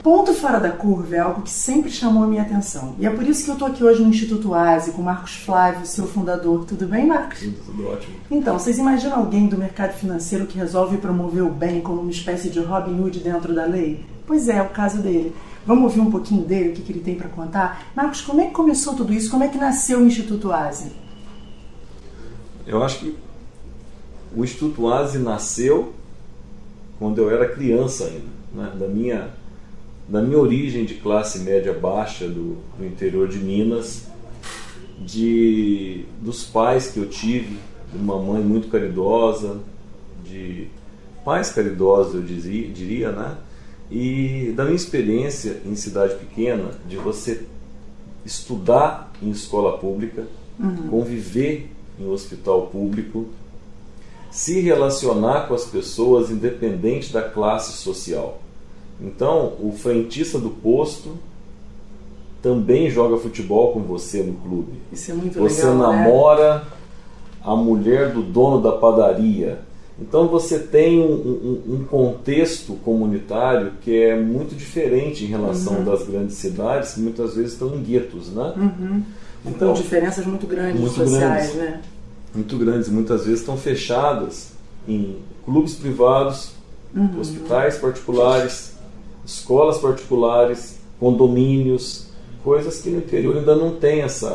Ponto fora da curva é algo que sempre chamou a minha atenção. E é por isso que eu estou aqui hoje no Instituto ASE com Marcos Flávio, seu fundador. Tudo bem, Marcos? Tudo ótimo. Então, vocês imaginam alguém do mercado financeiro que resolve promover o bem como uma espécie de Robin Hood dentro da lei? Pois é o caso dele. Vamos ouvir um pouquinho dele, o que ele tem para contar? Marcos, como é que começou tudo isso? Como é que nasceu o Instituto ASE? Eu acho que o Instituto ASE nasceu quando eu era criança ainda, né? Da minha origem de classe média baixa do interior de Minas, dos pais que eu tive, de uma mãe muito caridosa, de pais caridosos, eu diria, né? E da minha experiência em cidade pequena, de você estudar em escola pública, conviver em hospital público, se relacionar com as pessoas independente da classe social. Então, o frentista do posto também joga futebol com você no clube. Isso é muito você legal, namora, né? a mulher do dono da padaria. Então você tem um contexto comunitário que é muito diferente em relação das grandes cidades, que muitas vezes estão em guetos, né? Então, com diferenças muito grandes sociais, né? Muito grandes, muitas vezes estão fechadas em clubes privados, hospitais particulares, escolas particulares, condomínios, coisas que no interior ainda não tem esse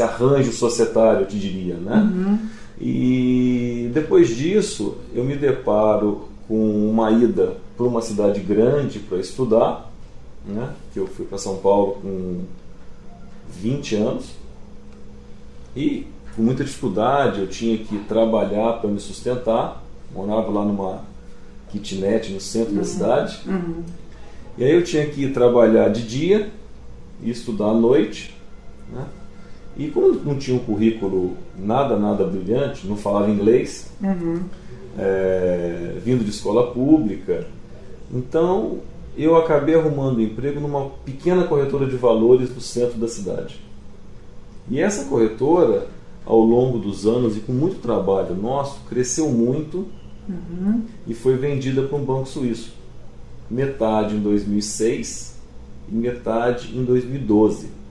arranjo societário, eu te diria, né? E depois disso eu me deparo com uma ida para uma cidade grande para estudar, né? Que eu fui para São Paulo com 20 anos e com muita dificuldade eu tinha que trabalhar para me sustentar, morava lá numa kitnet no centro da cidade, e aí eu tinha que ir trabalhar de dia e estudar à noite, né? E como não tinha um currículo nada brilhante, não falava inglês, vindo de escola pública, então eu acabei arrumando emprego numa pequena corretora de valores do centro da cidade. E essa corretora, ao longo dos anos e com muito trabalho nosso, cresceu muito e foi vendida para um banco suíço. Metade em 2006 e metade em 2012.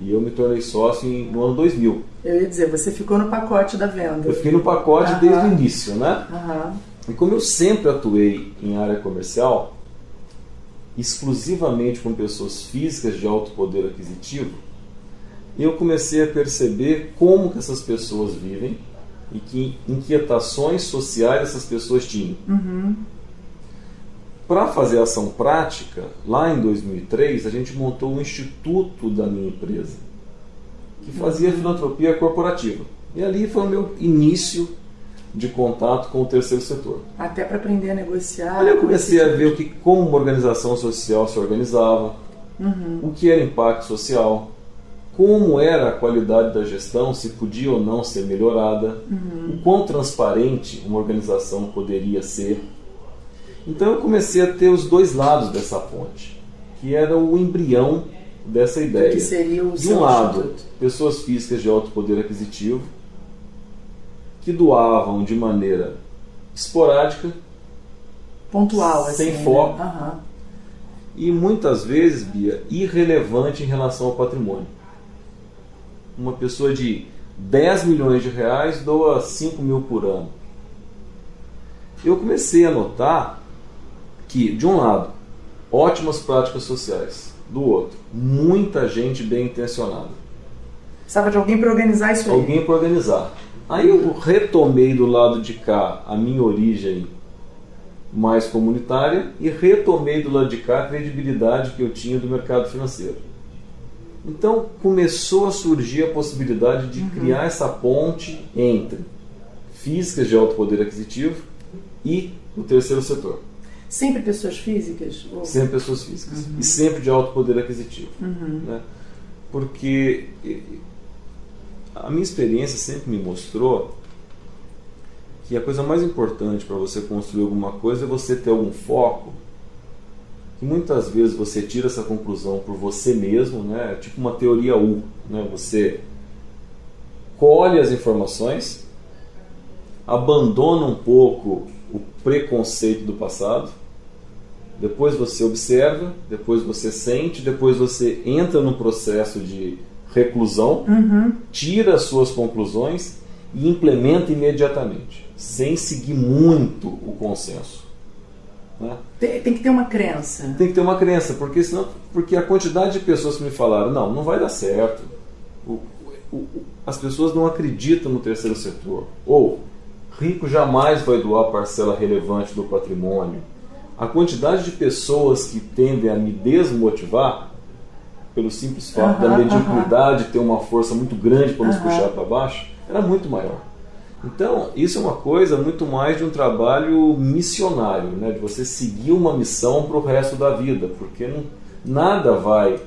E eu me tornei sócio no ano 2000. Eu ia dizer, você ficou no pacote da venda. Eu fiquei no pacote desde o início, né? E como eu sempre atuei em área comercial, exclusivamente com pessoas físicas de alto poder aquisitivo, eu comecei a perceber como que essas pessoas vivem e que inquietações sociais essas pessoas tinham. Para fazer ação prática, lá em 2003, a gente montou um instituto da minha empresa, que fazia filantropia corporativa. E ali foi o meu início de contato com o terceiro setor. Até para aprender a negociar. Ali eu comecei a ver como uma organização social se organizava, o que era impacto social, como era a qualidade da gestão, se podia ou não ser melhorada, o quão transparente uma organização poderia ser. Então eu comecei a ter os dois lados dessa ponte, que era o embrião dessa ideia. Que seria o de um lado, pessoas físicas de alto poder aquisitivo, que doavam de maneira esporádica, pontual, sem assim, foco, né? E muitas vezes, Bia, irrelevante em relação ao patrimônio. Uma pessoa de 10 milhões de reais doa 5 mil por ano. Eu comecei a notar que, de um lado, ótimas práticas sociais, do outro, muita gente bem intencionada. Precisava de alguém para organizar isso aí. Alguém para organizar. Aí eu retomei do lado de cá a minha origem mais comunitária e retomei do lado de cá a credibilidade que eu tinha do mercado financeiro. Então começou a surgir a possibilidade de criar essa ponte entre físicas de alto poder aquisitivo e o terceiro setor. Sempre pessoas físicas? Ou... Sempre pessoas físicas. E sempre de alto poder aquisitivo. Né? Porque a minha experiência sempre me mostrou que a coisa mais importante para você construir alguma coisa é você ter algum foco que muitas vezes você tira essa conclusão por você mesmo, né? Tipo uma teoria U, né? Você colhe as informações, abandona um pouco o preconceito do passado, depois você observa, depois você sente, depois você entra no processo de reclusão, tira as suas conclusões e implementa imediatamente, sem seguir muito o consenso. Né? Tem que ter uma crença. Tem que ter uma crença, porque a quantidade de pessoas que me falaram, não vai dar certo, as pessoas não acreditam no terceiro setor, ou rico jamais vai doar parcela relevante do patrimônio. A quantidade de pessoas que tendem a me desmotivar, pelo simples fato da mediocridade ter uma força muito grande para nos puxar para baixo, era muito maior. Então, isso é uma coisa muito mais de um trabalho missionário, né? De você seguir uma missão para o resto da vida, porque nada vai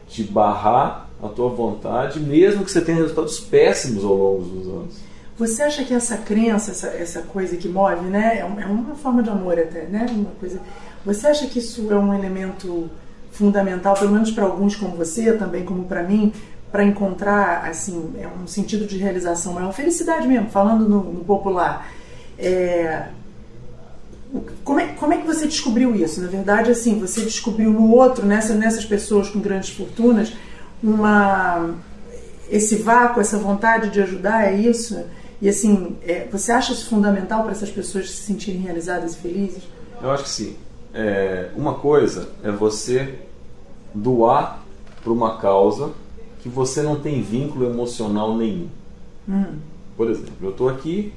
te barrar a tua vontade, mesmo que você tenha resultados péssimos ao longo dos anos. Você acha que essa crença, essa coisa que move, né, é uma forma de amor até, né? Uma coisa. Você acha que isso é um elemento fundamental, pelo menos para alguns como você, também como para mim, para encontrar assim, um sentido de realização maior, felicidade mesmo, falando no popular. Como é que você descobriu isso? Na verdade, assim, você descobriu no outro, nessas pessoas com grandes fortunas, esse vácuo, essa vontade de ajudar, é isso? E assim, você acha isso fundamental para essas pessoas se sentirem realizadas e felizes? Eu acho que sim. Uma coisa é você doar para uma causa que você não tem vínculo emocional nenhum. Por exemplo, eu estou aqui,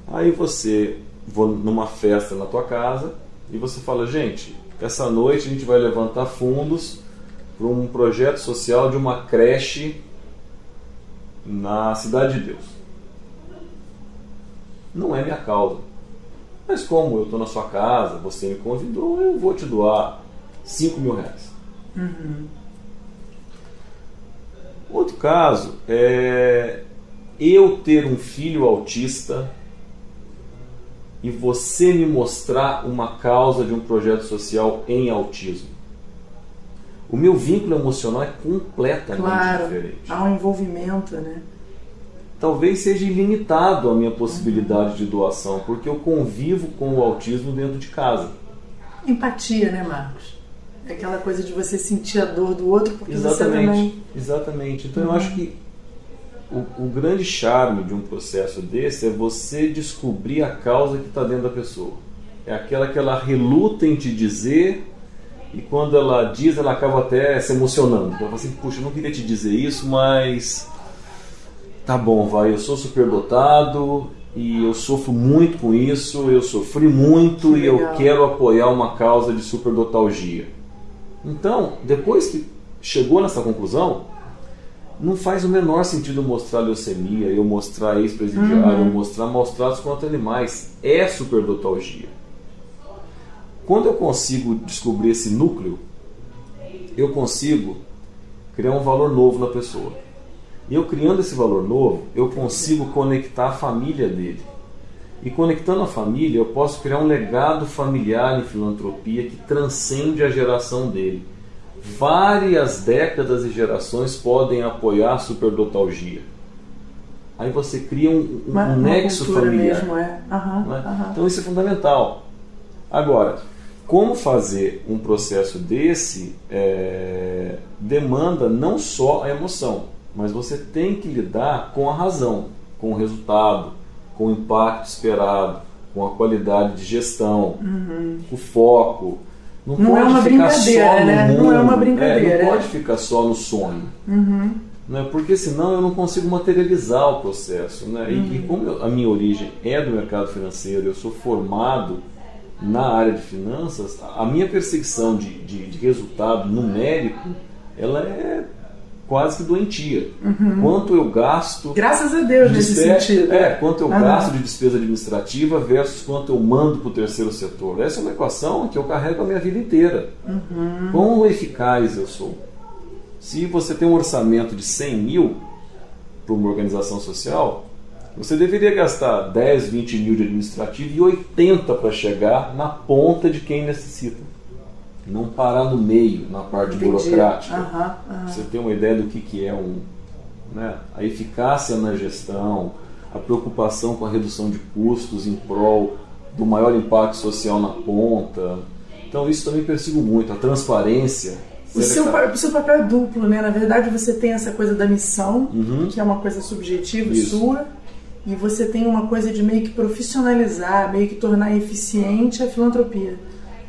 aí você vou numa festa na tua casa e você fala, gente, essa noite a gente vai levantar fundos para um projeto social de uma creche na Cidade de Deus. Não é minha causa. Mas como eu estou na sua casa, você me convidou, eu vou te doar 5 mil reais. Outro caso é eu ter um filho autista e você me mostrar uma causa de um projeto social em autismo. O meu vínculo emocional é completamente diferente. Há um envolvimento, né? Talvez seja ilimitado a minha possibilidade de doação, porque eu convivo com o autismo dentro de casa. Empatia, né, Marcos? É aquela coisa de você sentir a dor do outro, porque Exatamente, você também... Exatamente. Então eu acho que o grande charme de um processo desse é você descobrir a causa que está dentro da pessoa. É aquela que ela reluta em te dizer, e quando ela diz, ela acaba até se emocionando. Ela fala assim, puxa, eu não queria te dizer isso, mas tá bom, eu sou superdotado e eu sofro muito com isso, eu sofri muito e eu quero apoiar uma causa de superdotalgia. Então, depois que chegou nessa conclusão, não faz o menor sentido mostrar leucemia, eu mostrar ex-presidiário, eu mostrar maus tratos contra animais. É superdotalgia. Quando eu consigo descobrir esse núcleo, eu consigo criar um valor novo na pessoa. E eu criando esse valor novo, eu consigo conectar a família dele. E conectando a família, eu posso criar um legado familiar em filantropia que transcende a geração dele. Várias décadas e gerações podem apoiar a superdotalgia. Aí você cria um nexo familiar. Mesmo, né? Então isso é fundamental. Agora, como fazer um processo desse demanda não só a emoção, mas você tem que lidar com a razão, com o resultado, com o impacto esperado, com a qualidade de gestão, o foco. Não pode é uma ficar só no né? mundo, Não é uma brincadeira. Não pode ficar só no sonho. Né? Porque senão eu não consigo materializar o processo. Né? E como a minha origem é do mercado financeiro, eu sou formado na área de finanças, a minha perseguição de resultado numérico, ela é quase que doentia. Quanto eu gasto... Graças a Deus nesse sentido. Quanto eu gasto de despesa administrativa versus quanto eu mando para o terceiro setor. Essa é uma equação que eu carrego a minha vida inteira. Quão eficaz eu sou? Se você tem um orçamento de 100 mil para uma organização social, você deveria gastar 10, 20 mil de administrativo e 80 para chegar na ponta de quem necessita. não parar no meio, na parte burocrática. Uhum. Você tem uma ideia do que é né, a eficácia na gestão, a preocupação com a redução de custos em prol do maior impacto social na ponta. Então isso também persigo muito, a transparência. O seu papel é duplo, né? Na verdade você tem essa coisa da missão, que é uma coisa subjetiva sua, e você tem uma coisa de meio que profissionalizar, meio que tornar eficiente a filantropia.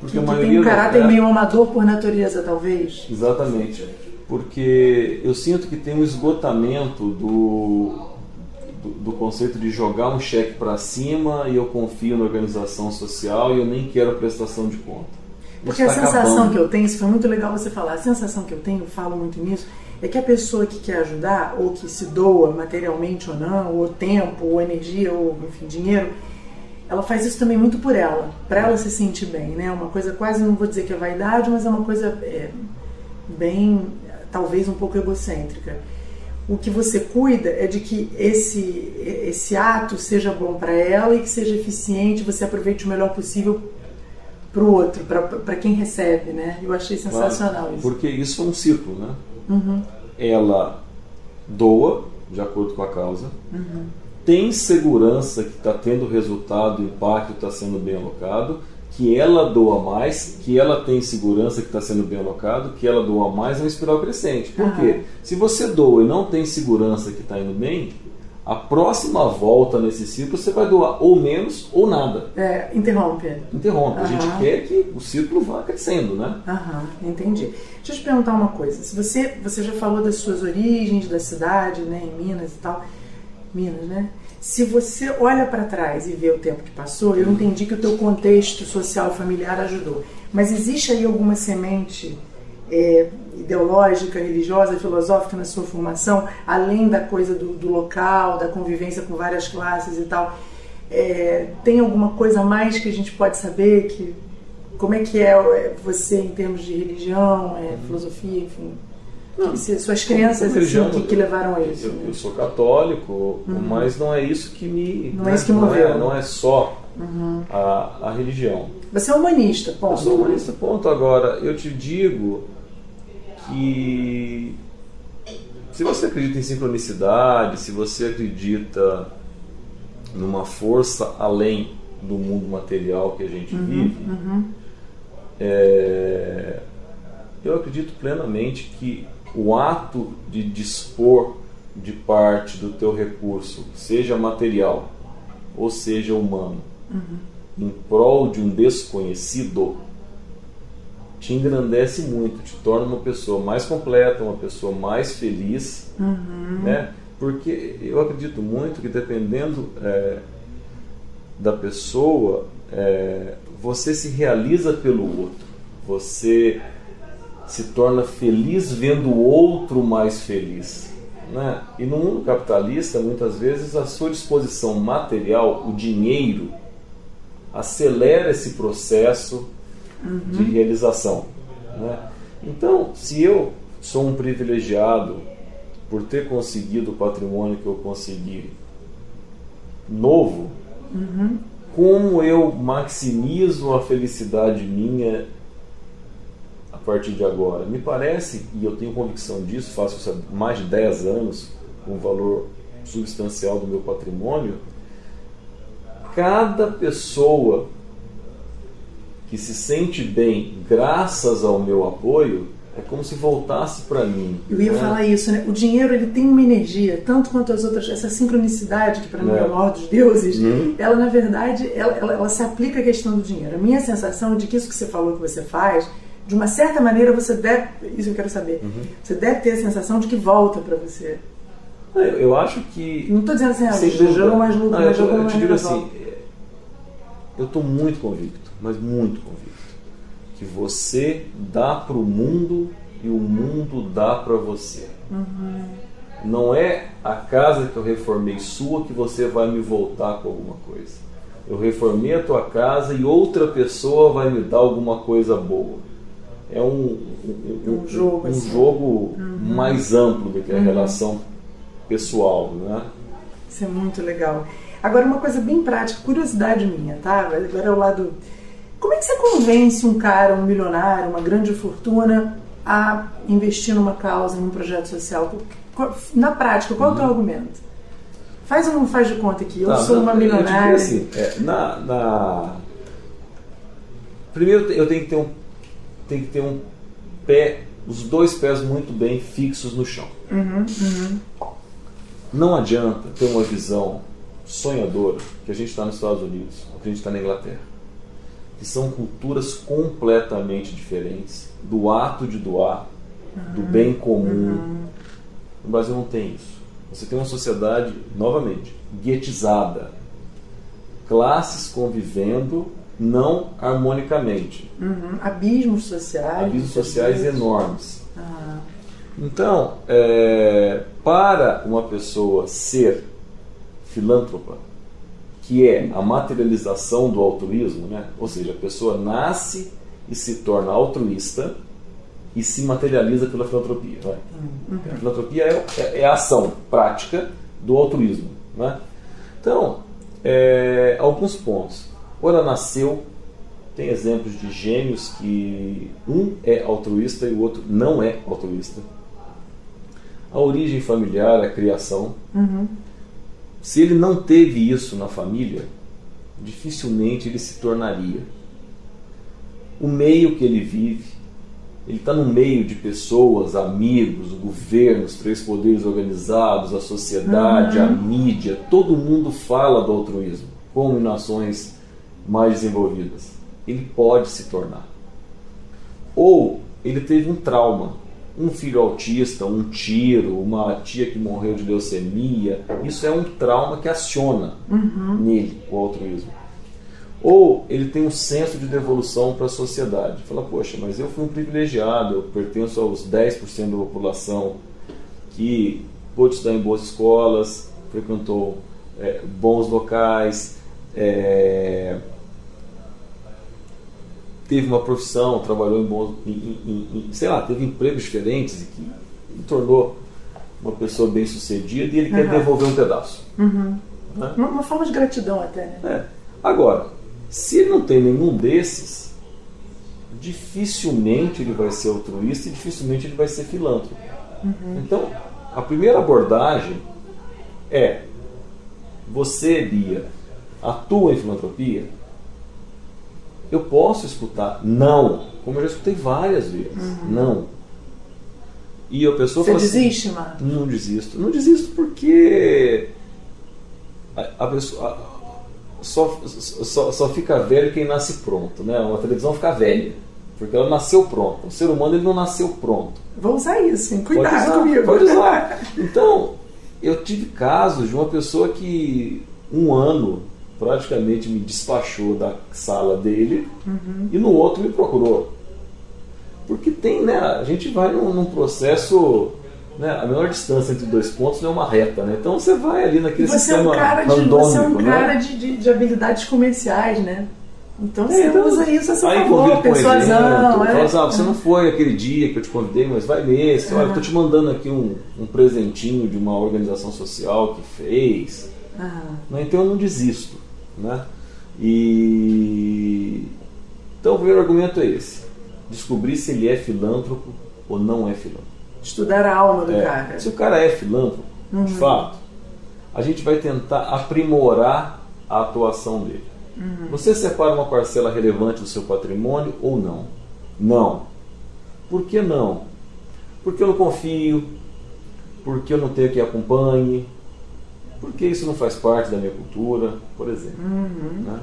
Porque que tem um caráter meio amador por natureza, talvez. Exatamente. Porque eu sinto que tem um esgotamento do conceito de jogar um cheque para cima e eu confio na organização social e eu nem quero prestação de conta. Porque a sensação que eu tenho, isso foi muito legal você falar, a sensação que eu tenho, eu falo muito nisso, é que a pessoa que quer ajudar, ou que se doa materialmente ou não, ou tempo, ou energia, ou enfim, dinheiro, ela faz isso também muito por ela, para ela se sentir bem, né? Uma coisa quase, não vou dizer que é vaidade, mas é uma coisa bem, talvez um pouco egocêntrica. O que você cuida é de que esse ato seja bom para ela e que seja eficiente, você aproveite o melhor possível para o outro, para quem recebe, né? Eu achei sensacional isso. Porque isso é um círculo, né? Ela doa, de acordo com a causa, tem segurança que está tendo resultado, o impacto está sendo bem alocado, que ela doa mais, que ela tem segurança que está sendo bem alocado, que ela doa mais, é uma espiral crescente. Por quê? Se você doa e não tem segurança que está indo bem, a próxima volta nesse ciclo você vai doar ou menos ou nada. Interrompe. A gente quer que o ciclo vá crescendo, né? Entendi. Deixa eu te perguntar uma coisa. Se você já falou das suas origens, da cidade, né, em Minas e tal. Minas, né? Se você olha para trás e vê o tempo que passou, eu entendi que o teu contexto social e familiar ajudou. Mas existe aí alguma semente ideológica, religiosa, filosófica na sua formação, além da coisa do local, da convivência com várias classes e tal? Tem alguma coisa a mais que a gente pode saber? Como é que é você em termos de religião, filosofia, enfim? Suas crenças religião, assim, que levaram a isso? Eu sou católico, mas não é isso que me... Não é isso que moveu. Não é só a religião. Você é humanista, ponto. Eu sou humanista, ponto. Agora, eu te digo que se você acredita em sincronicidade, se você acredita numa força além do mundo material que a gente vive, eu acredito plenamente que o ato de dispor de parte do teu recurso, seja material ou seja humano, em prol de um desconhecido, te engrandece muito, te torna uma pessoa mais completa, uma pessoa mais feliz, né? Porque eu acredito muito que dependendo da pessoa, você se realiza pelo outro, você se torna feliz vendo o outro mais feliz, né? E no mundo capitalista, muitas vezes, a sua disposição material, o dinheiro, acelera esse processo de realização, né? Então, se eu sou um privilegiado por ter conseguido o patrimônio que eu consegui novo, como eu maximizo a felicidade minha a partir de agora? Me parece, e eu tenho convicção disso, faço isso há mais de 10 anos, com um valor substancial do meu patrimônio, cada pessoa que se sente bem graças ao meu apoio é como se voltasse para mim. Eu ia falar isso, né? O dinheiro, ele tem uma energia, tanto quanto as outras, essa sincronicidade, que para mim é o maior dos deuses, ela, na verdade, ela se aplica à questão do dinheiro. A minha sensação é de que isso que você falou que você faz, de uma certa maneira você deve, isso eu quero saber, você deve ter a sensação de que volta para você. Eu acho que... Não estou dizendo assim, jogou mais lucro, mas jogou mais dinheiro. Eu estou muito convicto, mas muito convicto, que você dá para o mundo e o mundo dá para você. Não é a casa que eu reformei sua que você vai me voltar com alguma coisa. Eu reformei a tua casa e outra pessoa vai me dar alguma coisa boa. É um jogo mais amplo do que a relação pessoal, né? Isso é muito legal. Agora, uma coisa bem prática, curiosidade minha, tá? Agora é o lado... Como é que você convence um cara, um milionário, uma grande fortuna a investir numa causa, num projeto social? Na prática, qual é o teu argumento? Faz ou não faz de conta aqui? Eu sou uma milionária. Eu diria assim, primeiro eu tenho que ter um pé, os dois pés muito bem fixos no chão. Não adianta ter uma visão sonhadora que a gente está nos Estados Unidos ou que a gente está na Inglaterra, que são culturas completamente diferentes do ato de doar, do bem comum. No Brasil não tem isso. Você tem uma sociedade, novamente, guetizada, classes convivendo não harmonicamente. Abismos sociais. Abismos sociais enormes. Então, para uma pessoa ser filântropa, que é a materialização do altruísmo, né? Ou seja, a pessoa nasce e se torna altruísta e se materializa pela filantropia. Né? A filantropia é a ação prática do altruísmo. Né? Então, alguns pontos. Ou ela nasceu, tem exemplos de gêmeos que um é altruísta e o outro não é altruísta. A origem familiar, a criação. Se ele não teve isso na família, dificilmente ele se tornaria. O meio que ele vive, ele está no meio de pessoas, amigos, o governo, os três poderes organizados, a sociedade, a mídia, todo mundo fala do altruísmo, como em nações mais desenvolvidas. Ele pode se tornar. Ou ele teve um trauma, um filho autista, um tiro, uma tia que morreu de leucemia. Isso é um trauma que aciona nele o altruísmo. Ou ele tem um senso de devolução para a sociedade. Fala, poxa, mas eu fui um privilegiado, eu pertenço aos 10% da população que pôde estudar em boas escolas, frequentou bons locais, teve uma profissão, trabalhou em bons, sei lá, teve empregos diferentes e que me tornou uma pessoa bem sucedida, e ele quer devolver um pedaço. Né? Uma forma de gratidão até, né? Agora, se ele não tem nenhum desses, dificilmente ele vai ser altruísta e dificilmente ele vai ser filântropo. Então, a primeira abordagem é: você, Bia, atua em filantropia? Eu posso escutar não, como eu já escutei várias vezes. Não. E a pessoa fala assim: você desiste, Marcos? Não desisto. Não desisto porque a pessoa só fica velho quem nasce pronto, né? Uma televisão fica velha porque ela nasceu pronta. O ser humano, ele não nasceu pronto. Vou usar isso, hein? Cuidado comigo. Pode usar. Então, eu tive casos de uma pessoa que um ano praticamente me despachou da sala dele e no outro me procurou. Porque tem, né? A gente vai num processo, né? A menor distância entre dois pontos não é uma reta, né? Então você vai ali naquele sistema randômico. Você é um cara de habilidades comerciais, né? Então você usa isso a seu favor, persuasão. Fala assim, você não foi aquele dia que eu te convidei, mas vai nesse. Olha, eu estou te mandando aqui um presentinho de uma organização social que fez. Então eu não desisto. Né? Então o primeiro argumento é esse: descobrir se ele é filântropo ou não é filântropo. Estudar a alma do cara. Se o cara é filântropo, de fato, a gente vai tentar aprimorar a atuação dele. Você separa uma parcela relevante do seu patrimônio ou não? Não. Por que não? Porque eu não confio, porque eu não tenho quem acompanhe, porque isso não faz parte da minha cultura, por exemplo. Né?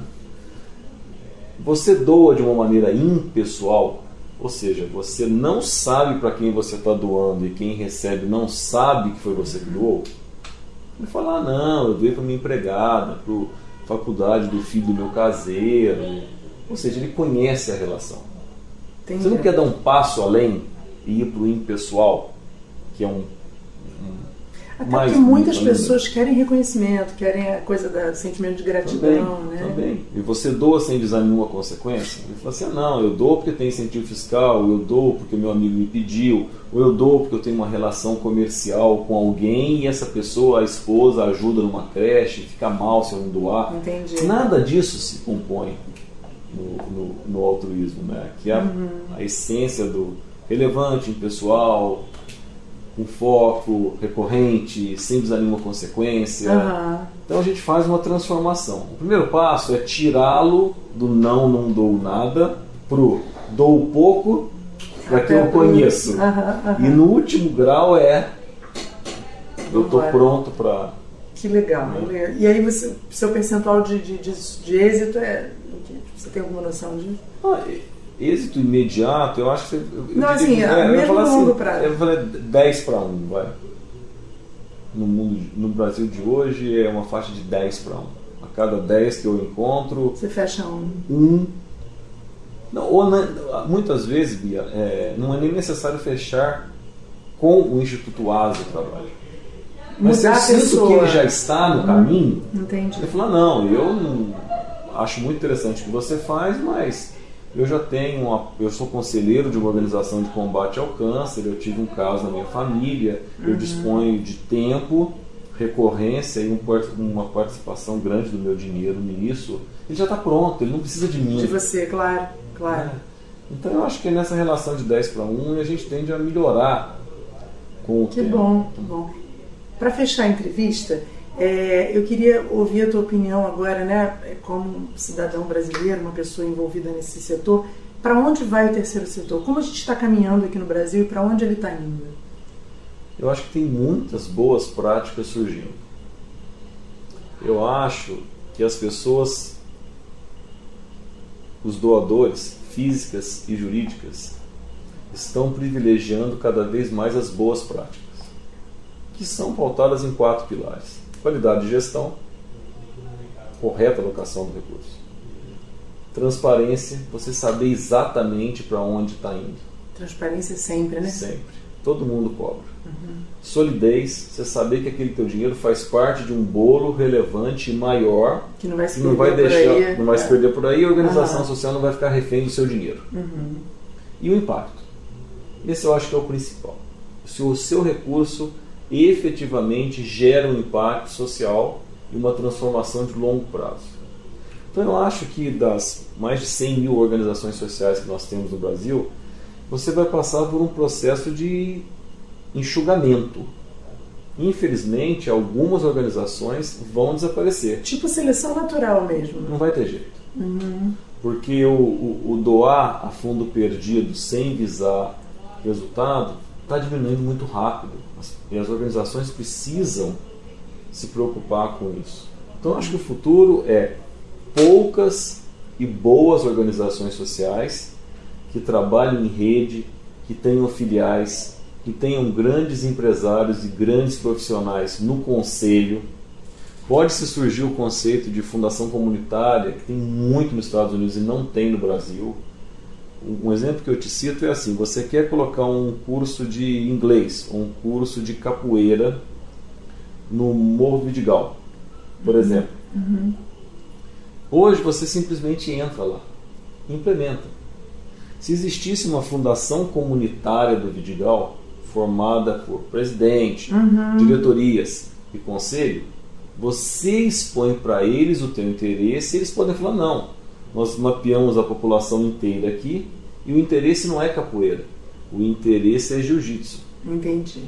Você doa de uma maneira impessoal, ou seja, você não sabe para quem você está doando e quem recebe não sabe que foi você que doou. Ele fala: não, eu doei para minha empregada, para a faculdade do filho do meu caseiro. Ou seja, ele conhece a relação. Entendi. Você não quer dar um passo além e ir para o impessoal, que é até porque muitas pessoas querem reconhecimento, querem a coisa do sentimento de gratidão, né? Também. E você doa sem visar nenhuma consequência? Ele fala assim: não, eu dou porque tem incentivo fiscal, eu dou porque meu amigo me pediu, ou eu dou porque eu tenho uma relação comercial com alguém e essa pessoa, a esposa, ajuda numa creche, fica mal se eu não doar. Entendi. Nada disso se compõe no altruísmo, né? Que é a essência do relevante, impessoal, com foco, recorrente, sem desanimo a consequência. Então a gente faz uma transformação. O primeiro passo é tirá-lo do não dou nada pro dou pouco para que eu conheço. E no último grau eu estou pronto para... Que legal. Né? E aí seu percentual de êxito você tem alguma noção disso? Êxito imediato, eu acho que mesmo no longo prazo. Eu falei 10-1, vai. No Brasil de hoje é uma faixa de 10-1. A cada 10 que eu encontro... Você fecha um. Muitas vezes, Bia, não é nem necessário fechar com o Instituto ASA do Trabalho. Mas se eu sinto que ele já está no caminho, entendi. Eu falo, eu não acho muito interessante o que você faz, mas eu já tenho eu sou conselheiro de uma organização de combate ao câncer, eu tive um caso na minha família, eu disponho de tempo, recorrência e uma participação grande do meu dinheiro nisso. Ele já está pronto, ele não precisa de mim. De você, claro. Então eu acho que é nessa relação de 10-1 a gente tende a melhorar com o tempo. Que bom. Para fechar a entrevista, eu queria ouvir a tua opinião agora, né, como cidadão brasileiro, uma pessoa envolvida nesse setor. Para onde vai o terceiro setor? Como a gente está caminhando aqui no Brasil e para onde ele está indo? Eu acho que tem muitas boas práticas surgindo. Eu acho que as pessoas, os doadores, físicas e jurídicas, estão privilegiando cada vez mais as boas práticas, que são pautadas em 4 pilares: qualidade de gestão, correta alocação do recurso, transparência, você saber exatamente para onde está indo. Transparência sempre, né? Sempre. Todo mundo cobra. Solidez, você saber que aquele teu dinheiro faz parte de um bolo relevante e maior, que não vai se perder por aí, e a organização social não vai ficar refém do seu dinheiro. E o impacto. Esse eu acho que é o principal. Se o seu recurso efetivamente gera um impacto social e uma transformação de longo prazo. Então eu acho que das mais de 100 mil organizações sociais que nós temos no Brasil, você vai passar por um processo de enxugamento. Infelizmente, algumas organizações vão desaparecer. Tipo seleção natural mesmo. Não vai ter jeito. Porque o doar a fundo perdido sem visar resultado está diminuindo muito rápido. E as organizações precisam se preocupar com isso. Então, acho que o futuro é poucas e boas organizações sociais que trabalhem em rede, que tenham filiais, que tenham grandes empresários e grandes profissionais no conselho. Pode-se surgir o conceito de fundação comunitária, que tem muito nos Estados Unidos e não tem no Brasil. Um exemplo que eu te cito é assim: você quer colocar um curso de inglês, um curso de capoeira no Morro do Vidigal, por exemplo. Hoje você simplesmente entra lá, implementa. Se existisse uma fundação comunitária do Vidigal, formada por presidente, diretorias e conselho, você expõe para eles o teu interesse e eles podem falar: não, nós mapeamos a população inteira aqui e o interesse não é capoeira, o interesse é jiu-jitsu. Entendi.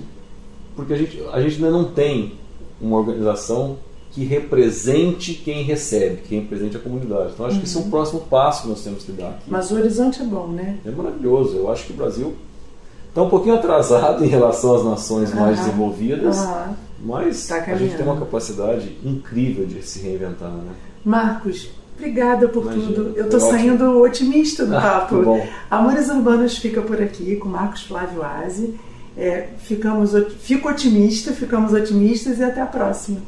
Porque a gente ainda não tem uma organização que represente quem recebe, quem represente a comunidade. Então acho que esse é um próximo passo que nós temos que dar aqui. Mas o horizonte é bom, né? É maravilhoso. Eu acho que o Brasil está um pouquinho atrasado em relação às nações mais desenvolvidas, mas a gente tem uma capacidade incrível de se reinventar, né? Marcos, obrigada por tudo. Eu estou saindo otimista do papo. Amores Urbanos fica por aqui com Marcos Flávio Aze. Ficamos otimistas e até a próxima.